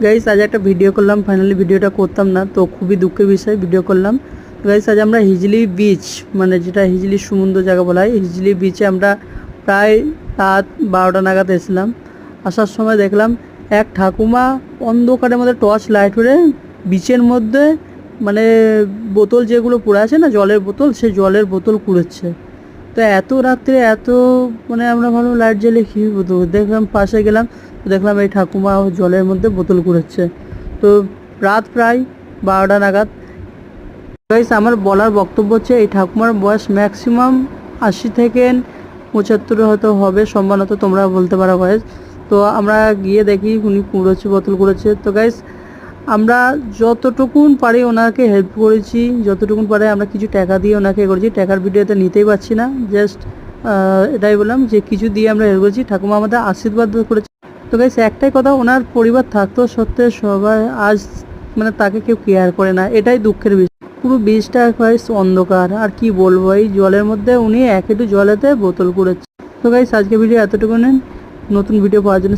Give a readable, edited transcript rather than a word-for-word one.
Guys আজ একটা video করলাম, ফাইনালি ভিডিওটা করতাম না, তো খুবই দুঃখের বিষয় ভিডিও করলাম। গাইস আজ আমরা হিজলি বিচ, মানে যেটা হিজলি সমুদ্র জায়গা বলা হয়, হিজলি বিচে আমরা প্রায় রাত 12টা নাগাদ এসেছিলাম। আসার সময় দেখলাম এক ঠাকুমা অন্ধকারের মধ্যে টর্চ লাইট করে বিচের মধ্যে, মানে বোতল যেগুলো পড়ে আছে না, জলের বোতল, সেই জলের বোতল কুড়োচ্ছে। তো এত রাত্রে এত, মানে আমরা ভালো লাইট জ্বেলে কী বোতল দেখলাম, পাশে গেলাম, দেখলাম এই ঠাকুমা জলের মধ্যে বোতল কুড়োচ্ছে। তো রাত প্রায় 12টা নাগাদ। গাইস আমার বলার বক্তব্য হচ্ছে, এই ঠাকুমার বয়স ম্যাক্সিমাম 80 থেকে 75 হয়তো হবে, সম্ভবত তোমরা বলতে পারো বয়স। তো আমরা গিয়ে দেখি উনি কুড়োচ্ছে, বোতল কুড়োচ্ছে। তো গাইস আমরা যতটুকুন পারি ওনাকে হেল্প করেছি, যতটুকুন পারে আমরা কিছু টাকা দিয়ে ওনাকে করেছি। টাকার ভিডিওতে নিতেই পারছি না, জাস্ট এটাই বললাম যে কিছু দিয়ে আমরা হেল্প করেছি। ঠাকুমা আমাদের আশীর্বাদ করেছে। তো গাইস একটাই কথা, ওনার পরিবার থাকতো সত্ত্বেও সবাই আজ মানে তাকে কেউ কেয়ার করে না, এটাই দুঃখের বিষয়। পুরো বীজটা গাইস অন্ধকার, আর কি বলবো, এই জলের মধ্যে উনি এক একটু জলেতে বোতল কুড়োচ্ছে। তো গাইস আজকে ভিডিও এতটুকু নেন, নতুন ভিডিও পাওয়ার জন্য